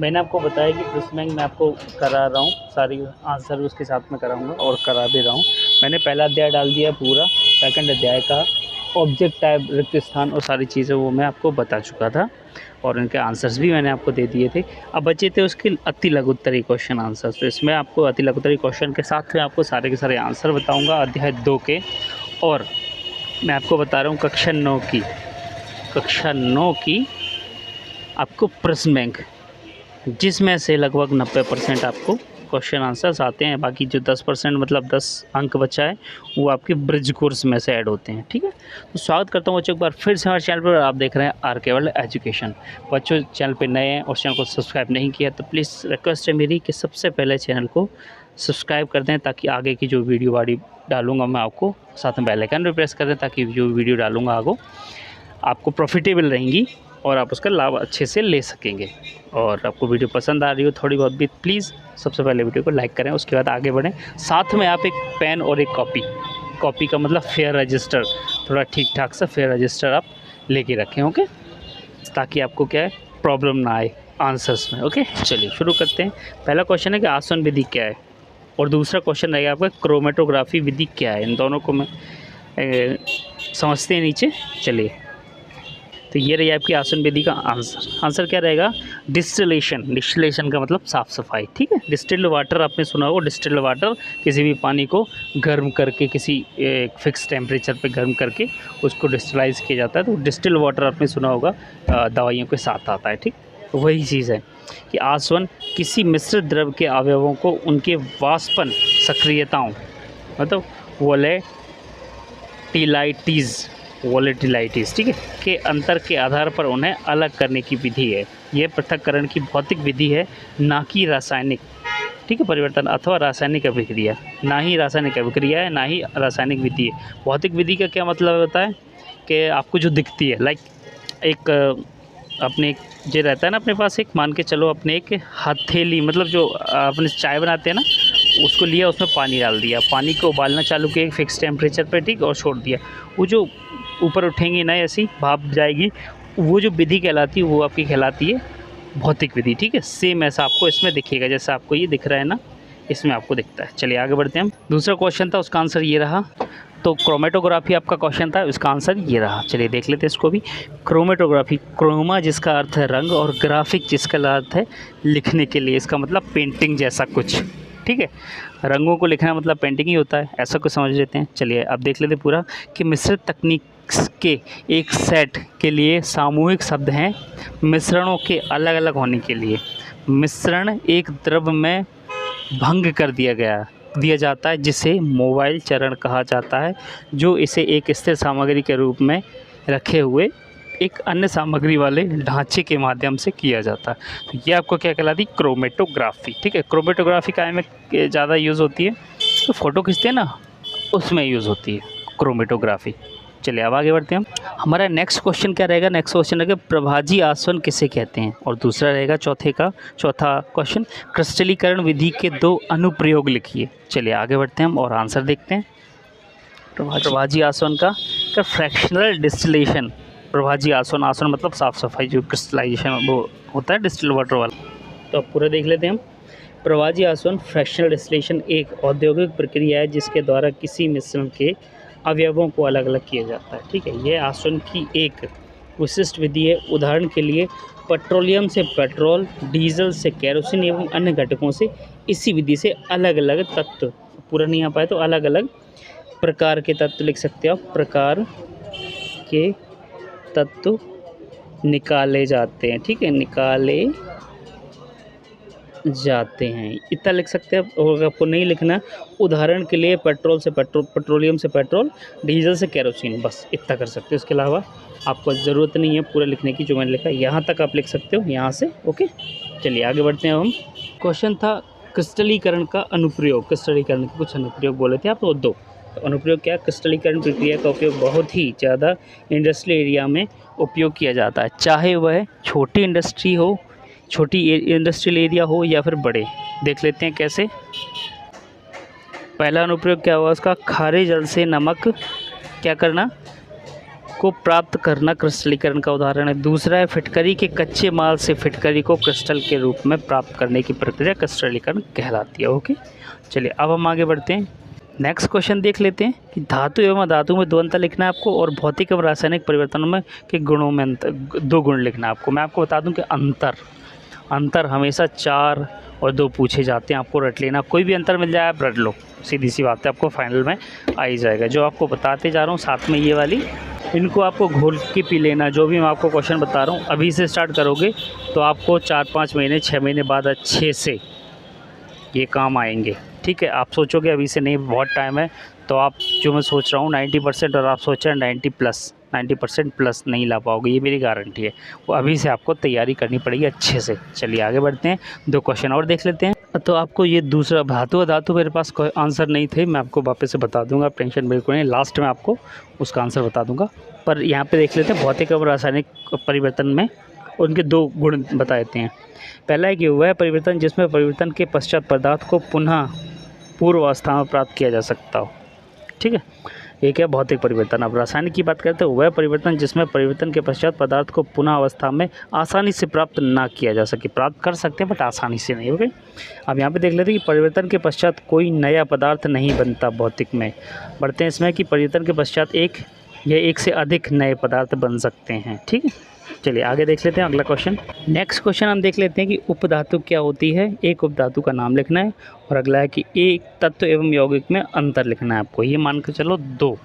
मैंने आपको बताया कि प्लस बैंक मैं आपको करा रहा हूँ, सारी आंसर उसके साथ में कराऊँगा और करा भी रहा हूँ। मैंने पहला अध्याय डाल दिया पूरा, सेकंड अध्याय का ऑब्जेक्ट टाइप, रिक्त स्थान और सारी चीज़ें वो मैं आपको बता चुका था और उनके आंसर्स भी मैंने आपको दे दिए थे। अब बचे थे उसके अति लघुत्तरी क्वेश्चन आंसर्स, तो इसमें आपको अति लघुत्तरी क्वेश्चन के साथ में आपको सारे के सारे आंसर बताऊँगा अध्याय 2 के। और मैं आपको बता रहा हूँ कक्षा 9 की आपको प्रश्न बैंक, जिसमें से लगभग 90% आपको क्वेश्चन आंसर्स आते हैं। बाकी जो 10% मतलब 10 अंक बचा है वो आपके ब्रिज कोर्स में से ऐड होते हैं। ठीक है, तो स्वागत करता हूँ बच्चों एक बार फिर से हमारे चैनल पर। आप देख रहे हैं आर.के. World education. बच्चों चैनल पे नए हैं और चैनल को सब्सक्राइब नहीं किया तो प्लीज़ रिक्वेस्ट है मेरी कि सबसे पहले चैनल को सब्सक्राइब कर दें, ताकि आगे की जो वीडियो वाड़ी डालूँगा मैं आपको, साथ में बेल आइकन भी प्रेस कर दें, ताकि जो वीडियो डालूँगा आगे आपको प्रॉफिटेबल रहेंगी और आप उसका लाभ अच्छे से ले सकेंगे। और आपको वीडियो पसंद आ रही हो थोड़ी बहुत भी, प्लीज़ सबसे पहले वीडियो को लाइक करें, उसके बाद आगे बढ़ें। साथ में आप एक पेन और एक कॉपी का मतलब फेयर रजिस्टर, थोड़ा ठीक ठाक सा फेयर रजिस्टर आप लेके रखें, ओके, ताकि आपको क्या है प्रॉब्लम ना आए आंसर्स में। ओके, चलिए शुरू करते हैं। पहला क्वेश्चन है कि आसवन विधि क्या है, और दूसरा क्वेश्चन रहेगा आपका क्रोमेटोग्राफी विधि क्या है। इन दोनों को मैं समझते हैं नीचे। चलिए, तो ये रही आपकी आसन विधि का आंसर क्या रहेगा, डिस्टिलेशन का मतलब साफ़ सफाई। ठीक है, डिस्टिल्ड वाटर आपने सुना होगा। डिस्टिल्ड वाटर किसी भी पानी को गर्म करके, किसी एक फिक्स टेम्परेचर पे गर्म करके उसको डिस्टिलाइज किया जाता है, तो डिस्टिल्ड वाटर आपने सुना होगा दवाइयों के साथ आता है। ठीक, तो वही चीज़ है कि आसवन किसी मिश्रित द्रव के अवयवों को उनके वाष्पन सक्रियताओं मतलब वोलेटिलाइटीज़ ठीक है के अंतर के आधार पर उन्हें अलग करने की विधि है। यह पृथक्करण की भौतिक विधि है, ना कि रासायनिक। ठीक है, परिवर्तन अथवा रासायनिक अभिक्रिया, ना ही रासायनिक अभिक्रिया है, ना ही रासायनिक विधि है। भौतिक विधि का क्या मतलब होता है कि आपको जो दिखती है, लाइक एक अपने जो रहता है ना अपने पास, एक मान के चलो अपने एक हथेली, मतलब जो अपने चाय बनाते हैं ना, उसको लिया, उसमें पानी डाल दिया, पानी को उबालना चालू किया एक फिक्स टेम्परेचर पे, ठीक, और छोड़ दिया, वो जो ऊपर उठेंगी ना, ऐसी भाप जाएगी, वो जो विधि कहलाती है वो आपकी कहलाती है भौतिक विधि। ठीक है, सेम ऐसा आपको इसमें दिखेगा, जैसा आपको ये दिख रहा है ना, इसमें आपको दिखता है। चलिए आगे बढ़ते हैं हम। दूसरा क्वेश्चन था, उसका आंसर ये रहा। तो क्रोमेटोग्राफी आपका क्वेश्चन था, उसका आंसर ये रहा। चलिए देख लेते हैं इसको भी। क्रोमेटोग्राफी, क्रोमा जिसका अर्थ है रंग और ग्राफिक जिसका अर्थ है लिखने के लिए, इसका मतलब पेंटिंग जैसा कुछ। ठीक है, रंगों को लिखना मतलब पेंटिंग ही होता है, ऐसा कुछ समझ लेते हैं। चलिए अब देख लेते हैं पूरा कि मिश्रित तकनीक के एक सेट के लिए सामूहिक शब्द हैं मिश्रणों के अलग अलग होने के लिए। मिश्रण एक द्रव में भंग कर दिया जाता है, जिसे मोबाइल चरण कहा जाता है, जो इसे एक स्थिर सामग्री के रूप में रखे हुए एक अन्य सामग्री वाले ढांचे के माध्यम से किया जाता है। तो ये आपको क्या कहलाती है, क्रोमेटोग्राफी। ठीक है, क्रोमेटोग्राफी का में ज़्यादा यूज़ होती है, तो फ़ोटो खींचते हैं ना, उसमें यूज़ होती है क्रोमेटोग्राफी। चलिए अब आगे बढ़ते हैं हम। हमारा नेक्स्ट क्वेश्चन क्या रहेगा, नेक्स्ट क्वेश्चन रहेगा प्रभाजी आसवन किसे कहते हैं, और दूसरा रहेगा चौथा क्वेश्चन क्रिस्टलीकरण विधि के 2 अनुप्रयोग लिखिए। चलिए आगे बढ़ते हैं हम और आंसर देखते हैं। प्रभाजी आसवन का फ्रैक्शनल डिस्टिलेशन, प्रभाजी आसवन मतलब साफ़ सफाई, जो क्रिस्टलाइजेशन वो होता है डिस्टिल वाटर वाला, तो अब पूरा देख लेते हैं हम। प्रभाजी आसवन फ्रैक्शनल डिस्टिलेशन एक औद्योगिक प्रक्रिया है जिसके द्वारा किसी मिश्रण के अवयवों को अलग अलग किया जाता है। ठीक है, यह आसवन की एक विशिष्ट विधि है। उदाहरण के लिए पेट्रोलियम से पेट्रोल, डीजल से केरोसिन एवं अन्य घटकों से इसी विधि से अलग अलग तत्व, पूरा नहीं आ पाए तो अलग अलग प्रकार के तत्व लिख सकते हो आप, प्रकार के तत्व निकाले जाते हैं। ठीक है, निकाले जाते हैं, इतना लिख सकते हैं। और आपको नहीं लिखना, उदाहरण के लिए पेट्रोलियम से पेट्रोल, डीजल से केरोसिन, बस इतना कर सकते हो। इसके अलावा आपको ज़रूरत नहीं है पूरा लिखने की, जो मैंने लिखा यहाँ तक आप लिख सकते हो यहाँ से। ओके, चलिए आगे बढ़ते हैं हम। क्वेश्चन था क्रिस्टलीकरण का अनुप्रयोग, क्रिस्टलीकरण के कुछ अनुप्रयोग बोले थे आप, तो 2 अनुप्रयोग क्या, क्रिस्टलीकरण प्रक्रिया का उपयोग बहुत ही ज़्यादा इंडस्ट्रियल एरिया में उपयोग किया जाता है, चाहे वह छोटी इंडस्ट्रियल एरिया हो या फिर बड़े। देख लेते हैं कैसे। पहला अनुप्रयोग क्या हुआ उसका, खारे जल से नमक क्या करना, को प्राप्त करना क्रिस्टलीकरण का उदाहरण है। दूसरा है फिटकरी के कच्चे माल से फिटकरी को क्रिस्टल के रूप में प्राप्त करने की प्रक्रिया क्रिस्टलीकरण कहलाती है। ओके, चलिए अब हम आगे बढ़ते हैं। नेक्स्ट क्वेश्चन देख लेते हैं कि धातु एवं अधातु में 2 अंतर लिखना है आपको और भौतिक एवं रासायनिक परिवर्तनों में के गुणों में अंतर, 2 गुण लिखना है आपको। मैं आपको बता दूं कि अंतर हमेशा 4 और 2 पूछे जाते हैं, आपको रट लेना। कोई भी अंतर मिल जाए आप रट लो, सीधी सी बात है, आपको फाइनल में आ ही जाएगा। जो आपको बताते जा रहा हूँ साथ में ये वाली, इनको आपको घोल के पी लेना। जो भी मैं आपको क्वेश्चन बता रहा हूँ अभी से स्टार्ट करोगे तो आपको 4-5 महीने 6 महीने बाद अच्छे से ये काम आएंगे। ठीक है, आप सोचोगे अभी से नहीं बहुत टाइम है, तो आप जो मैं सोच रहा हूँ 90% और आप सोच रहे हैं 90% प्लस नहीं ला पाओगे, ये मेरी गारंटी है। वो अभी से आपको तैयारी करनी पड़ेगी अच्छे से। चलिए आगे बढ़ते हैं, 2 क्वेश्चन और देख लेते हैं। तो आपको ये दूसरा धातु अधातु मेरे पास कोई आंसर नहीं थे, मैं आपको वापस से बता दूंगा, टेंशन बिल्कुल नहीं, लास्ट में आपको उसका आंसर बता दूंगा। पर यहाँ पे देख लेते हैं भौतिक और रासायनिक परिवर्तन में उनके 2 गुण बता देते हैं। पहला है कि वह परिवर्तन जिसमें परिवर्तन के पश्चात पदार्थ को पुनः पूर्व अवस्था में प्राप्त किया जा सकता हो। ठीक है, एक है भौतिक परिवर्तन। अब रासायनिक की बात करते हैं, वह परिवर्तन जिसमें परिवर्तन के पश्चात पदार्थ को पुनः अवस्था में आसानी से प्राप्त ना किया जा सके। प्राप्त कर सकते हैं बट आसानी से नहीं। ओके, अब यहाँ पे देख लेते हैं कि परिवर्तन के पश्चात कोई नया पदार्थ नहीं बनता। भौतिक में बढ़ते हैं इसमें कि परिवर्तन के पश्चात एक या एक से अधिक नए पदार्थ बन सकते हैं। ठीक है, चलिए आगे देख लेते हैं अगला क्वेश्चन। नेक्स्ट क्वेश्चन हम देख लेते हैं कि उपधातु क्या होती है। एक उपधातु का नाम लिखना है और अगला है कि एक तत्व एवं यौगिक में अंतर लिखना है आपको। ये मान कर चलो 2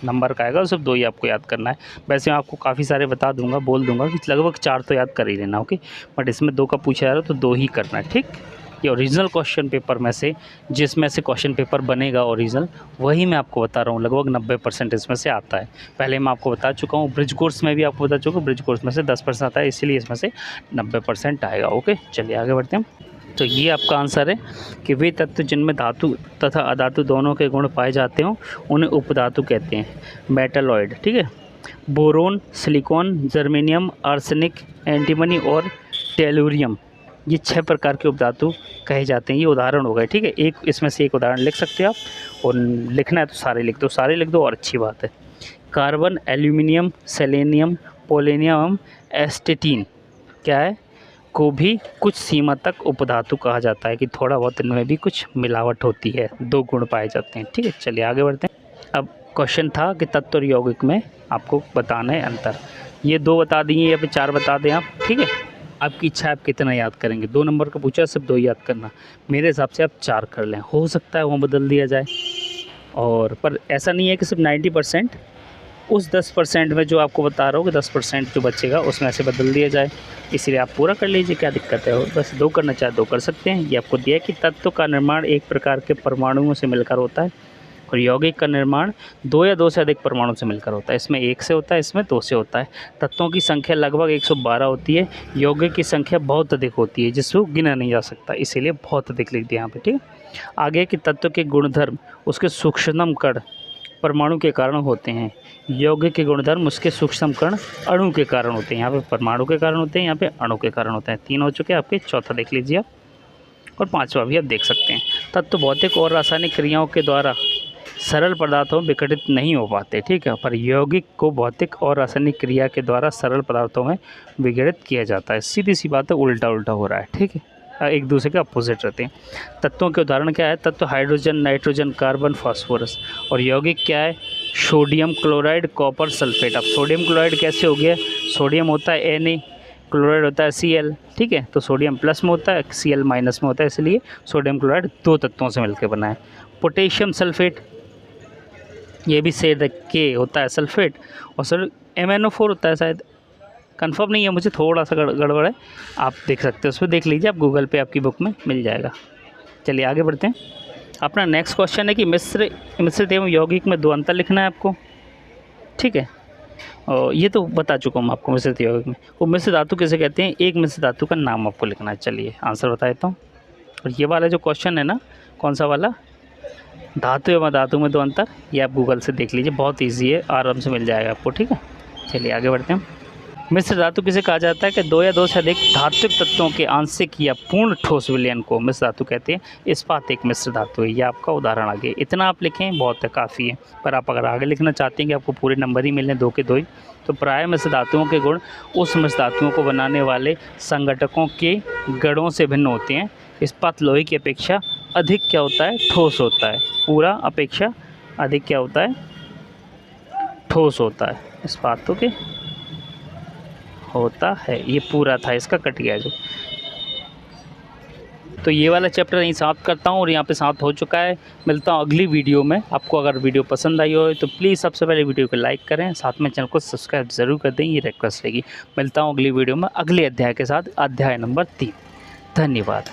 नंबर का आएगा, सिर्फ 2 ही आपको याद करना है। वैसे मैं आपको काफ़ी सारे बता दूंगा, बोल दूंगा कि लगभग 4 तो याद कर ही लेना। ओके, बट इसमें 2 का पूछा जा रहा है तो 2 ही करना है। ठीक, ये ओरिजिनल क्वेश्चन पेपर में से जिसमें से क्वेश्चन पेपर बनेगा ओरिजिनल, वही मैं आपको बता रहा हूँ। लगभग 90% इसमें से आता है। पहले मैं आपको बता चुका हूँ, ब्रिज कोर्स में भी आपको बता चुका हूँ, ब्रिज कोर्स में से 10% आता है, इसीलिए इसमें से 90% आएगा। ओके, चलिए आगे बढ़ते हैं। तो ये आपका आंसर है कि वे तत्व जिनमें धातु तथा अधातु दोनों के गुण पाए जाते हों उन्हें उपधातु कहते हैं। मेटलॉइड, ठीक है, boron, silicon, germanium, arsenic, antimony और टेलुरियम, ये 6 प्रकार के उपधातु कहे जाते हैं। ये उदाहरण हो गए। ठीक है, एक इसमें से एक उदाहरण लिख सकते हो आप, और लिखना है तो सारे लिख दो और अच्छी बात है। कार्बन, एल्यूमिनियम, सेलेनियम, पोलेनियम, एस्टेटीन क्या है को भी कुछ सीमा तक उपधातु कहा जाता है कि थोड़ा बहुत इनमें भी कुछ मिलावट होती है, 2 गुण पाए जाते हैं। ठीक है, चलिए आगे बढ़ते हैं। अब क्वेश्चन था कि तत्व और यौगिक में आपको बताना है अंतर। ये 2 बता दिए या फिर 4 बता दें आप। ठीक है, आपकी इच्छा है आप कितना याद करेंगे। 2 नंबर का पूछा, सिर्फ 2 याद करना। मेरे हिसाब से आप 4 कर लें, हो सकता है वो बदल दिया जाए। और पर ऐसा नहीं है कि सिर्फ 90%, उस 10% में जो आपको बता रहा हूँ कि 10% जो बचेगा उसमें ऐसे बदल दिया जाए। इसीलिए आप पूरा कर लीजिए, क्या दिक्कत है। बस 2 करना चाहे 2 कर सकते हैं। ये आपको दिया है कि तत्व का निर्माण एक प्रकार के परमाणुओं से मिलकर होता है और यौगिक का निर्माण 2 या 2 से अधिक परमाणु से मिलकर होता है। इसमें 1 से होता है, इसमें 2 से होता है। तत्वों की संख्या लगभग 112 होती है। यौगिक की संख्या बहुत अधिक होती है जिसको गिना नहीं जा सकता, इसीलिए बहुत अधिक लिख दिया यहाँ पे। ठीक है, आगे कि तत्व के गुणधर्म उसके सूक्ष्मतम कण परमाणु के कारण होते हैं। यौगिक के गुणधर्म उसके सूक्ष्म कण अणु के कारण होते हैं। यहाँ पे परमाणु के कारण होते हैं, यहाँ पे अणु के कारण होते हैं। 3 हो चुके हैं आपके, चौथा देख लीजिए आप, और 5वां भी आप देख सकते हैं। तत्व भौतिक और रासायनिक क्रियाओं के द्वारा सरल पदार्थों में विघटित नहीं हो पाते। ठीक है, पर यौगिक को भौतिक और रासायनिक क्रिया के द्वारा सरल पदार्थों में विघटित किया जाता है। सीधी सी बात है, उल्टा हो रहा है। ठीक है, एक दूसरे के अपोजिट रहते हैं। तत्वों के उदाहरण क्या है? तत्व हाइड्रोजन, नाइट्रोजन, कार्बन, फास्फोरस। और यौगिक क्या है? Sodium chloride, copper, sulphate. अब सोडियम क्लोराइड कैसे हो गया? सोडियम होता है Na, क्लोराइड होता है Cl। ठीक है, तो सोडियम प्लस में होता है, Cl माइनस में होता है, इसलिए सोडियम क्लोराइड 2 तत्वों से मिलकर बना है। पोटेशियम सल्फेट, ये भी से के होता है सल्फेट, और सर MnO4 होता है शायद, कंफर्म नहीं है मुझे, थोड़ा सा गड़बड़ है। आप देख सकते हो, उस पर देख लीजिए आप, गूगल पे आपकी बुक में मिल जाएगा। चलिए आगे बढ़ते हैं। अपना नेक्स्ट क्वेश्चन है कि मिश्रित एवं यौगिक में 2 अंतर लिखना है आपको। ठीक है, और ये तो बता चुका हूँ आपको मिश्रित यौगिक में। वो मिश्र धातु किसे कहते हैं? एक मिश्र धातु का नाम आपको लिखना है। चलिए आंसर बता देता हूँ। और ये वाला जो क्वेश्चन है ना, कौन सा वाला, धातु एवं धातु में 2 अंतर, ये आप गूगल से देख लीजिए, बहुत ईजी है, आराम से मिल जाएगा आपको। ठीक है, चलिए आगे बढ़ते हैं। मिश्र धातु किसे कहा जाता है कि दो या दो से अधिक धात्विक तत्वों के आंशिक या पूर्ण ठोस विलयन को मिश्र धातु कहते हैं। इस्पात एक मिश्र धातु है। ये आपका उदाहरण आगे, इतना आप लिखें बहुत है, काफ़ी है। पर आप अगर आगे लिखना चाहते हैं कि आपको पूरे नंबर ही मिलने 2 के 2 ही, तो प्राय मिश्र धातुओं के गुण उस मिश्र धातुओं को बनाने वाले संघटकों के गणों से भिन्न होते हैं। इस्पात लोहे की अपेक्षा अधिक क्या होता है, ठोस होता है। पूरा अपेक्षा अधिक क्या होता है, ठोस होता है। इस्पात के होता है, ये पूरा था, इसका कट गया जो। तो ये वाला चैप्टर यहीं समाप्त करता हूँ और यहाँ पे समाप्त हो चुका है। मिलता हूँ अगली वीडियो में। आपको अगर वीडियो पसंद आई हो तो प्लीज़ सबसे पहले वीडियो को लाइक करें, साथ में चैनल को सब्सक्राइब ज़रूर कर दें, ये रिक्वेस्ट रहेगी। मिलता हूँ अगली वीडियो में अगले अध्याय के साथ, अध्याय नंबर 3। धन्यवाद।